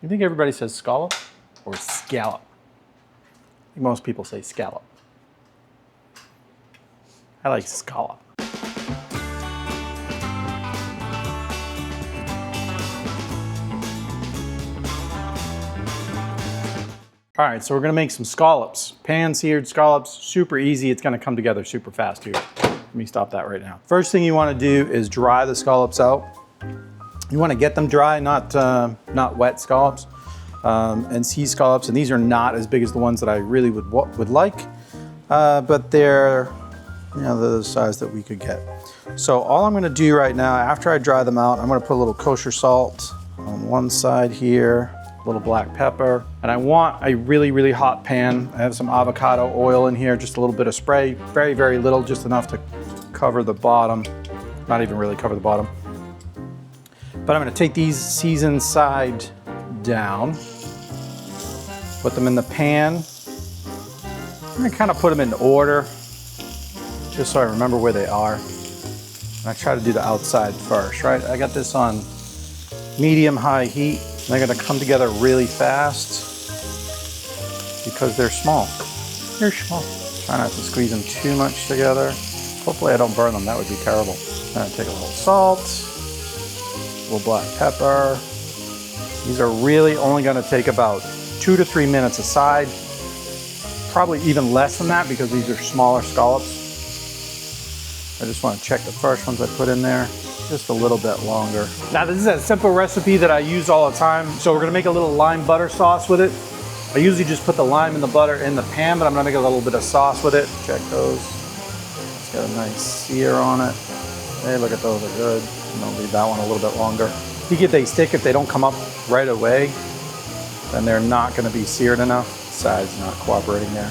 You think everybody says scallop or scallop? I think most people say scallop. I like scallop. All right, so we're gonna make some scallops. Pan-seared scallops, super easy. It's gonna come together super fast here. Let me stop that right now. First thing you wanna do is dry the scallops out. You wanna get them dry, not wet scallops, and sea scallops. And these are not as big as the ones that I really would like, but they're the size that we could get. So all I'm gonna do right now, after I dry them out, I'm gonna put a little kosher salt on one side here, a little black pepper, and I want a really, really hot pan. I have some avocado oil in here, just a little bit of spray, very, very little, just enough to cover the bottom, not even really cover the bottom. But I'm gonna take these seasoned side down, put them in the pan. I'm gonna kind of put them in order, just so I remember where they are. And I try to do the outside first, right? I got this on medium-high heat. And they're gonna come together really fast because they're small. They're small. Try not to squeeze them too much together. Hopefully I don't burn them, that would be terrible. I'm gonna take a little salt, a little black pepper. These are really only gonna take about 2 to 3 minutes aside. Probably even less than that because these are smaller scallops. I just wanna check the first ones I put in there. Just a little bit longer. Now this is a simple recipe that I use all the time. So we're gonna make a little lime butter sauce with it. I usually just put the lime and the butter in the pan, but I'm gonna make a little bit of sauce with it. Check those. It's got a nice sear on it. Hey, look at those, they're good. And I'll leave that one a little bit longer. If they stick, if they don't come up right away, then they're not gonna be seared enough. The side's not cooperating there.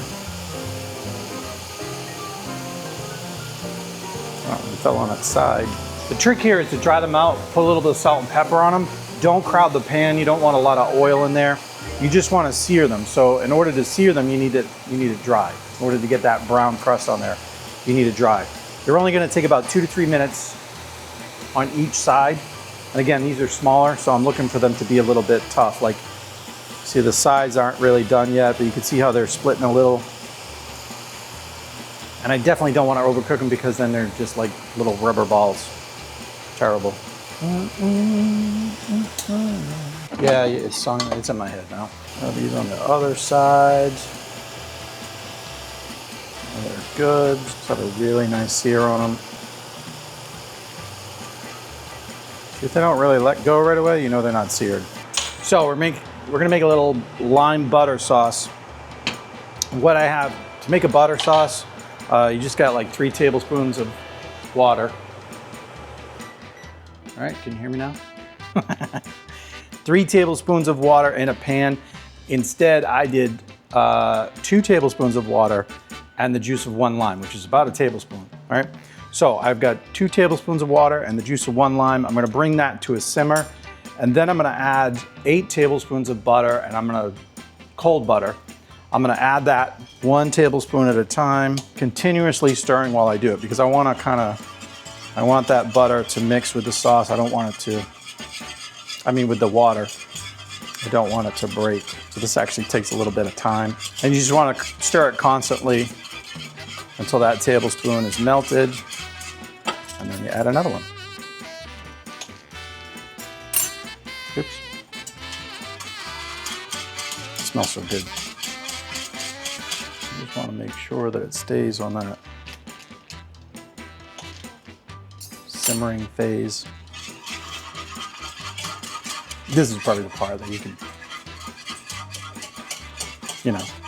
Oh, it fell on its side. The trick here is to dry them out, put a little bit of salt and pepper on them. Don't crowd the pan, you don't want a lot of oil in there. You just want to sear them. So in order to sear them, you need it dry. In order to get that brown crust on there, you need it dry. They're only gonna take about 2 to 3 minutes on each side. And again, these are smaller, so I'm looking for them to be a little bit tough. Like, see the sides aren't really done yet, but you can see how they're splitting a little. And I definitely don't want to overcook them because then they're just like little rubber balls. Terrible. Yeah, it's in my head now. These on the other side. They're good. Just have a really nice sear on them. If they don't really let go right away, you know they're not seared. So we're gonna make a little lime butter sauce. What I have to make a butter sauce, you just got like 3 tablespoons of water. All right, can you hear me now? 3 tablespoons of water in a pan. Instead, I did 2 tablespoons of water and the juice of 1 lime, which is about a tablespoon, all right? So I've got 2 tablespoons of water and the juice of 1 lime. I'm gonna bring that to a simmer, and then I'm gonna add 8 tablespoons of butter, and cold butter. I'm gonna add that 1 tablespoon at a time, continuously stirring while I do it, because I want that butter to mix with the sauce. I don't want it to, with the water, I don't want it to break. So this actually takes a little bit of time. And you just want to stir it constantly until that tablespoon is melted. And then you add another one. Oops. It smells so good. I just want to make sure that it stays on that simmering phase. This is probably the part that you can,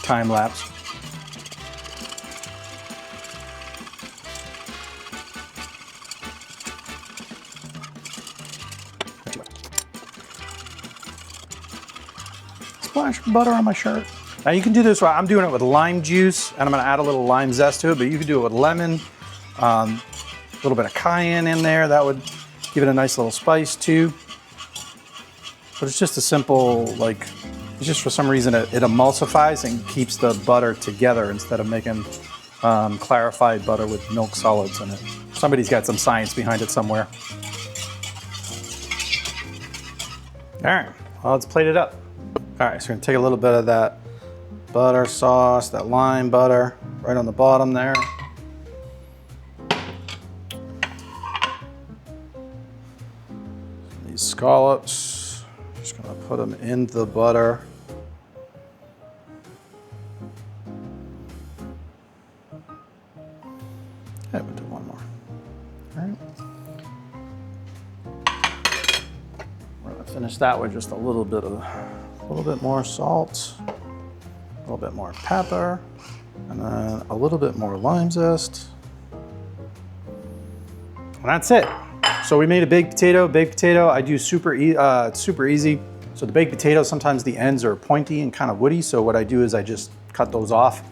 time lapse. Splash butter on my shirt. Now you can do this, I'm doing it with lime juice, and I'm gonna add a little lime zest to it, but you can do it with lemon, a little bit of cayenne in there. That would give it a nice little spice too. But it's just a simple, it's just for some reason it emulsifies and keeps the butter together instead of making clarified butter with milk solids in it. Somebody's got some science behind it somewhere. All right, well, let's plate it up. All right, so we're gonna take a little bit of that butter sauce, that lime butter, right on the bottom there. These scallops, just gonna put them in the butter. Okay, we'll do one more. All right. We're gonna finish that with just a little bit more salt, a little bit more pepper, and then a little bit more lime zest. And that's it. So we made a baked potato. Baked potato, I do super easy. So the baked potato, sometimes the ends are pointy and kind of woody. So what I do is I just cut those off,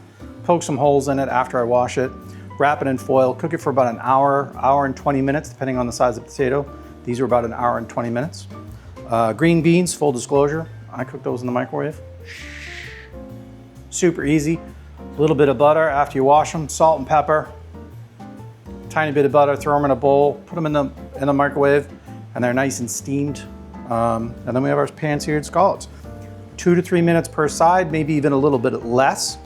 poke some holes in it after I wash it, wrap it in foil, cook it for about an hour, hour and 20 minutes, depending on the size of the potato. These are about an hour and 20 minutes. Green beans, full disclosure, I cook those in the microwave. Super easy. A little bit of butter after you wash them, salt and pepper. Tiny bit of butter, throw them in a bowl, put them in the microwave, and they're nice and steamed. And then we have our pan-seared scallops. 2 to 3 minutes per side, maybe even a little bit less.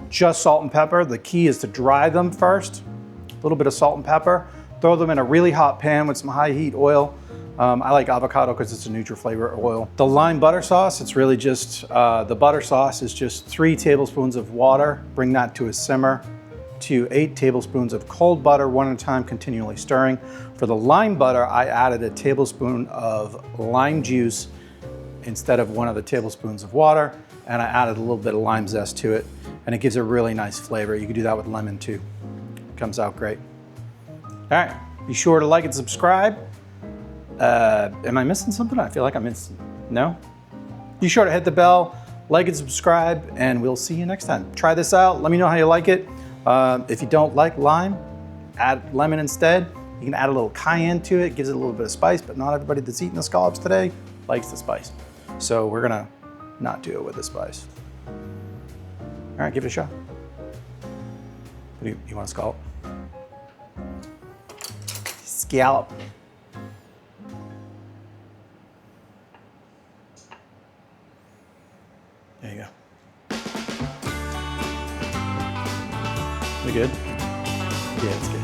Just salt and pepper. The key is to dry them first. A little bit of salt and pepper. Throw them in a really hot pan with some high heat oil. I like avocado because it's a neutral flavor oil. The lime butter sauce, it's really just, the butter sauce is just 3 tablespoons of water. Bring that to a simmer. To 8 tablespoons of cold butter, one at a time, continually stirring. For the lime butter, I added a tablespoon of lime juice instead of 1 of the tablespoons of water, and I added a little bit of lime zest to it, and it gives a really nice flavor. You can do that with lemon too. It comes out great. All right, be sure to like and subscribe. Am I missing something? I feel like I'm missing. No? Be sure to hit the bell, like and subscribe, and we'll see you next time. Try this out. Let me know how you like it. If you don't like lime, add lemon instead. You can add a little cayenne to it, gives it a little bit of spice, but not everybody that's eating the scallops today likes the spice. So we're gonna not do it with the spice. All right, give it a shot. What do you want a scallop? Scallop. There you go. We good? Yeah, it's good.